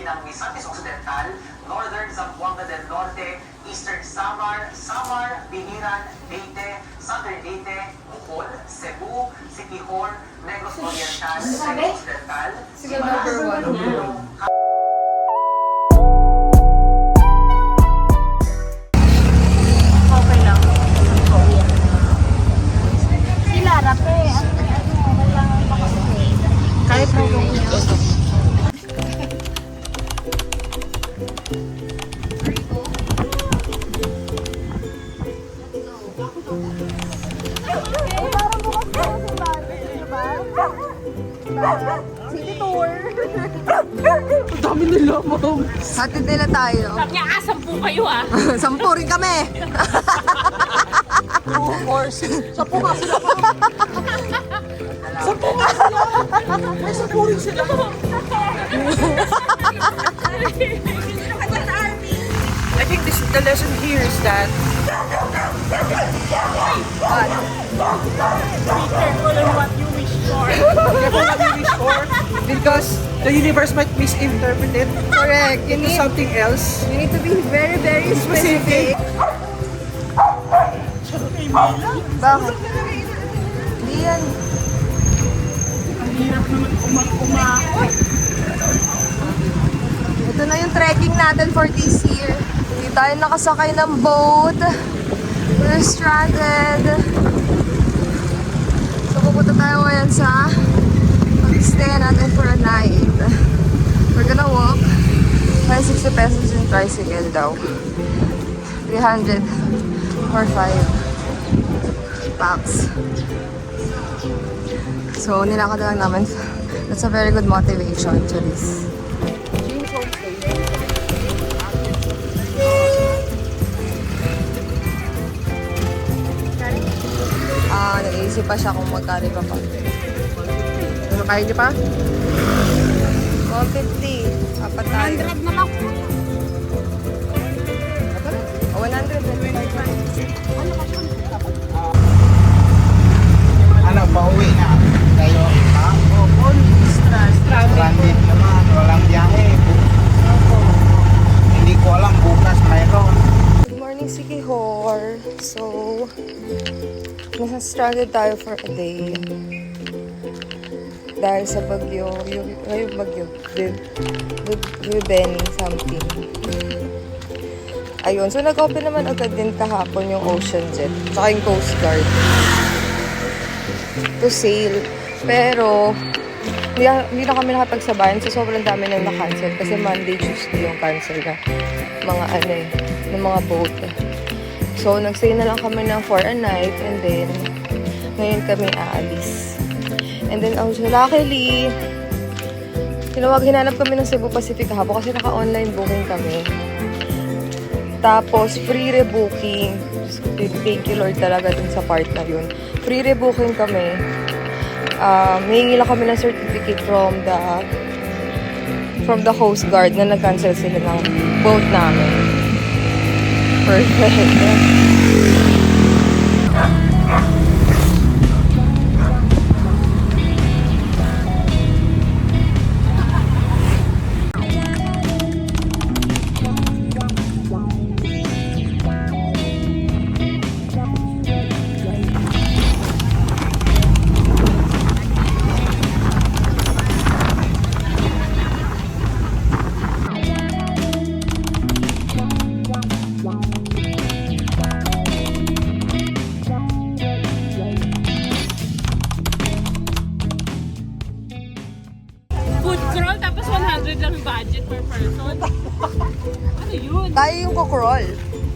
ng Misamis Occidental, Northern Zamboanga del Norte, Eastern Samar, Biliran, Leyte, Southern Leyte, Bohol, Cebu, Siquijor, Negros Oriental, Negros Occidental, Okay lang. Sila, rape. Kailangan pa kasi. Kahit na yung City tour. Ang dami nila, ma'am. Hatid nila tayo. Sabi niya, 10 kayo ah. 10 rin kami. Of course. Sampu nga sila. Sampu nga sila. May sampu rin sila. I think the lesson here is that Be careful on what you wish for. because the universe might misinterpret it Correct. You into need, something else. you need to be very, very specific. Bakit? Hindi yan. Ito na yung trekking natin for this year. Hindi tayo nakasakay ng boat. We're stranded. So pupunta tayo ngayon sa pag-stay natin for a night. We're gonna walk. 60 pesos yung tricycle daw. 300 for 5 packs. So, nilakad lang namin. That's a very good motivation to this. Naisip pa siya kung magkano pa pa. Ano, kaya niyo pa? 150. Apat tayo. 100 na lang. O, 100. Ano, pauwi na kayo, ha? Stranded naman, walang biyahe. Hindi ko alam, bukas mayroon. Good morning, Siquijor. So, nasa-stranded tayo for a day. Dahil sa bagyo, yung bagyo, Benny something. Ayun, so nag-open naman agad din kahapon yung Ocean Jet, tsaka yung Coast Guard to sail. Pero, hindi na kami nakapagsabayan so sobrang dami nang na-cancel kasi Monday, Tuesday yung cancel na mga ng mga boat. So, nag-stay na lang kami ng for a night and then ngayon kami aalis. And then, luckily, hinanap kami ng Cebu Pacific kahapon kasi naka-online booking kami. Tapos, free rebooking. Thank you Lord talaga dun sa part na yun. Free rebooking kami. Hihingi lang kami ng certificate from the Coast Guard na nag-cancel sila ng boat namin. Perfect. Food crawl, tapos 100 lang budget per person. Ano yun? Tayo yung kukrol.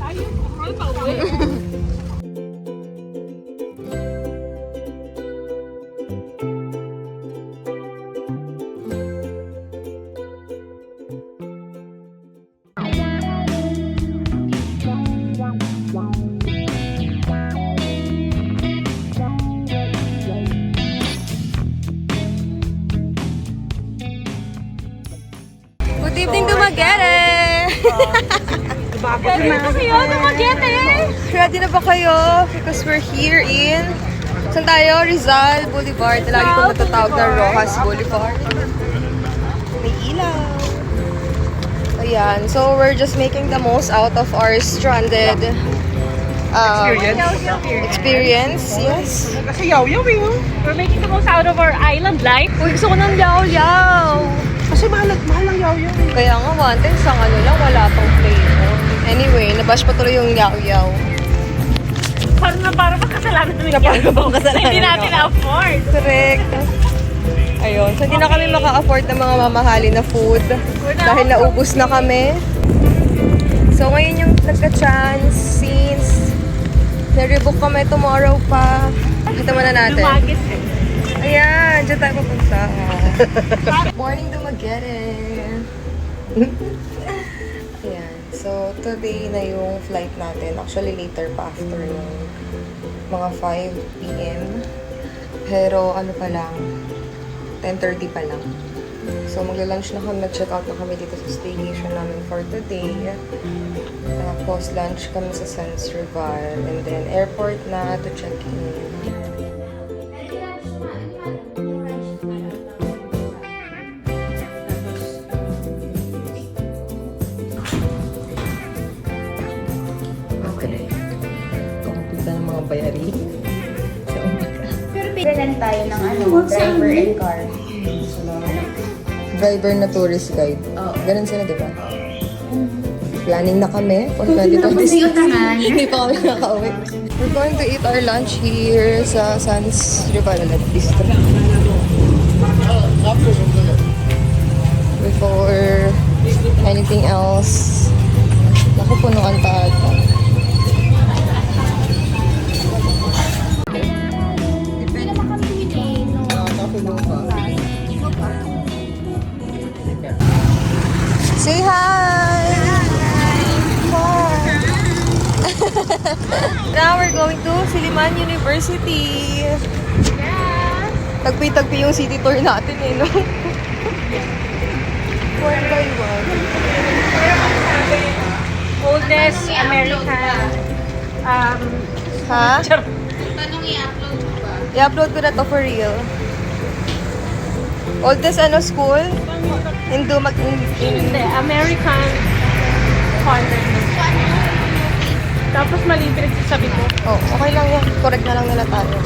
Tayo, crawl pa uwi. Good evening, Dumaguete! Ready na kayo, Dumaguete! Ready na ba kayo? Because we're here in... Saan tayo? Rizal Boulevard. Lagi ko natatawag na Rojas Boulevard. May ilaw. yan. So, we're just making the most out of our stranded experience. Yes. Kasi yaw-yaw eh. Oh. We're making the most out of our island life. Uy, gusto ko ng yaw-yaw. Kasi mahal lang yaw-yaw eh. Kaya nga, one time, isang ano lang, wala pang flavor. Anyway, nabash pa tuloy yung yaw-yaw. Para magkasalanan namin Hindi natin ikaw. afford. Correct. Ayun. So, hindi na kami maka-afford ng mga mamahalin na food. Dahil naubos na kami. So, ngayon yung nagka-chance since nare-book kami tomorrow pa. Kita muna natin. Lumagis eh. Ayan, dyan tayo pupunta. Morning Dumaguete. Ayan. So, today na yung flight natin. Actually, later pa after yung mga 5 p.m. Pero, ano pa lang, 10:30 pa lang. So, magla-lunch na kami. Check out na kami dito sa staycation namin for today. Tapos, lunch kami sa Sans Rival. And then, airport na to check in. Okay. Kumapita ng mga bayari. Pero bigyan tayo ng driver and car. Driver na tourist guide. Ganun sila, di ba? Planning na kami for 2026. Hindi pa kami nakauwi. We're going to eat our lunch here sa Sans Rival Bistro. Before anything else, naku, punuan pa ata. Say hi! Hi! Now we're going to Silliman University. Yeah. Tagpi-tagpi yung city tour natin eh, no? One by one. Oldest American. Ha? I-upload ko na to for real. Oldest school? Hindi, American Convent. Tapos mali yung pinagsasabi ko. Oh, okay lang yan. Correct na lang nila tayo.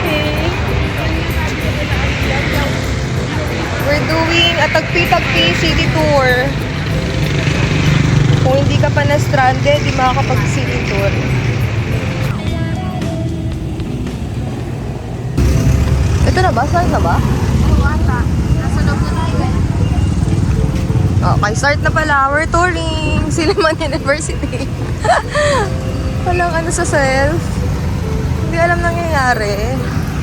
Okay. We're doing a tagpi-tagpi city tour. Kung hindi ka pa na-stranded, di makakapag-city tour. Ito na ba? Start na ba? Oo, ata. Nasa loob na tayo eh. Okay, start na pala. We're touring Silliman University. Walang ano sa self. Hindi alam nangyayari.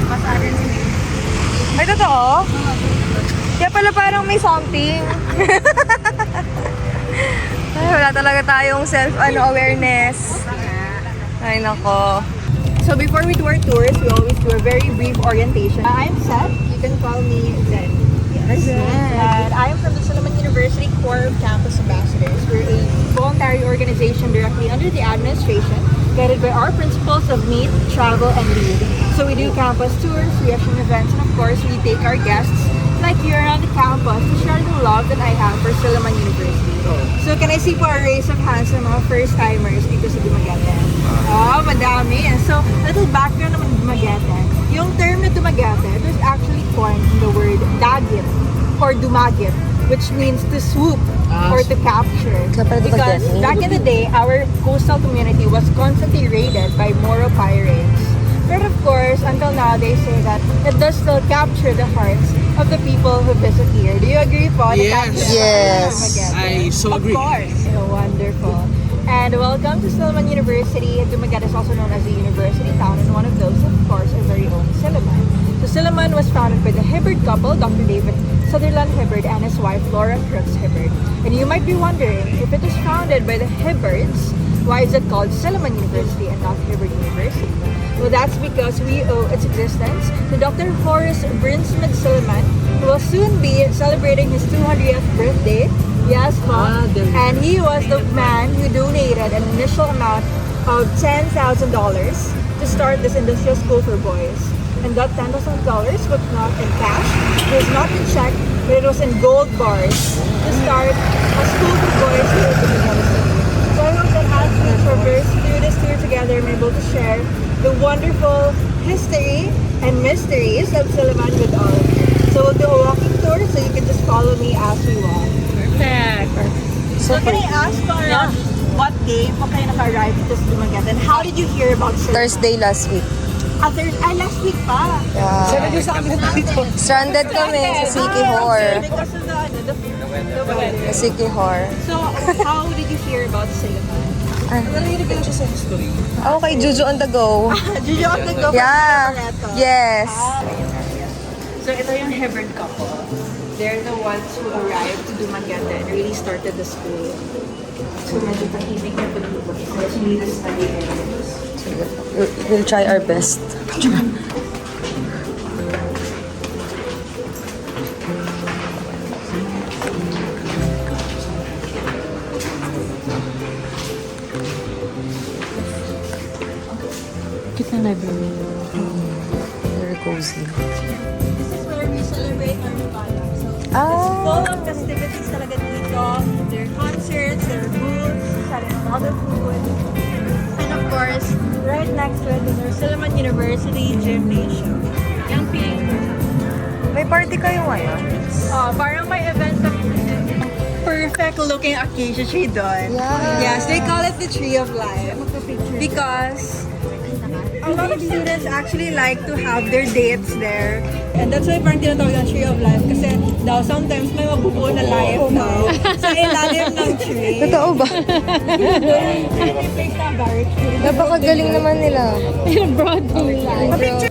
Masarin sila. Ay, totoo? Kaya pala parang may something. Ay, wala talaga tayong self-awareness. Ay, nako. So before we do our tours, we always do a very brief orientation. I'm Seth. You can call me Zen. Yes. And I'm from the Silliman University Corps of Campus Ambassadors. We're a voluntary organization directly under the administration, guided by our principles of meet, travel, and lead. So we do campus tours, reaction events, and of course, we take our guests like you around the campus to share the love that I have for Silliman University. So can I see po a raise of hands ng mga first-timers dito sa Dumaguete? Oh, madami. So, little background naman Dumaguete. Yung term na Dumaguete, it was actually coined from the word dagit or dumagit, which means to swoop or to capture. Because back in the day, our coastal community was constantly raided by Moro pirates. But of course, until now, they say that it does still capture the hearts of the people who visit here. Do you agree po? Yes. Yes. I so agree. Of course. So wonderful. And welcome to Silliman University. Dumaguete is also known as a university town, and one of those, of course, our very own Silliman. So Silliman was founded by the Hibbard couple, Dr. David Sutherland Hibbard and his wife, Laura Crooks Hibbard. And you might be wondering, if it was founded by the Hibbards, why is it called Silliman University and not Hibbard University? Well, that's because we owe its existence to Dr. Horace Brinsmith Silliman, who will soon be celebrating his 200th birthday. Yes, Mom. And he was the man who donated an initial amount of $10,000 to start this industrial school for boys. and got $10,000, but not in cash. It was not in check, but it was in gold bars to start a school for boys here in Manila City. So I hope that as we traverse through this tour together, I'm able to share the wonderful history and mysteries of Silliman with all of you. So we'll do a walking tour, so you can just follow me as we walk. Perfect. So can I ask, what day po kayo naka-arrive dito sa Dumaguete? And how did you hear about Silliman? Thursday last week. Last week pa. Yeah. Sa amin dito. Stranded kami sa Sikihor. Because of the weather. Sa Sikihor. So, how did you hear about Silliman? Narinig ko lang siya sa history. Ako kay Juju on the go. Did you on the go? Yeah. Yes. So, ito yung Hebron couple. They're the ones who arrived to Dumaguete and really started the school. So, medyo tahimik na ito dito because we need to study areas. We'll try our best. Cute na library. Very cozy. This is where we celebrate our Rupala. So, Ah. full of festivities talaga dito. There are concerts, there are booths, selling a lot of food. And of course, right next to it is our Silliman University Gymnasium. Yung pink. May party kayo ngayon? Parang may event of perfect looking acacia tree doon. Yeah. Yes, they call it the Tree of Life because a lot of students actually like to have their dates there. And that's why parang tinatawag ng Tree of Life kasi daw sometimes may mabubuo na life daw sa ilalim ng tree. Totoo ba? May place na barricade. Napakagaling naman nila. Yung broad daylight. A picture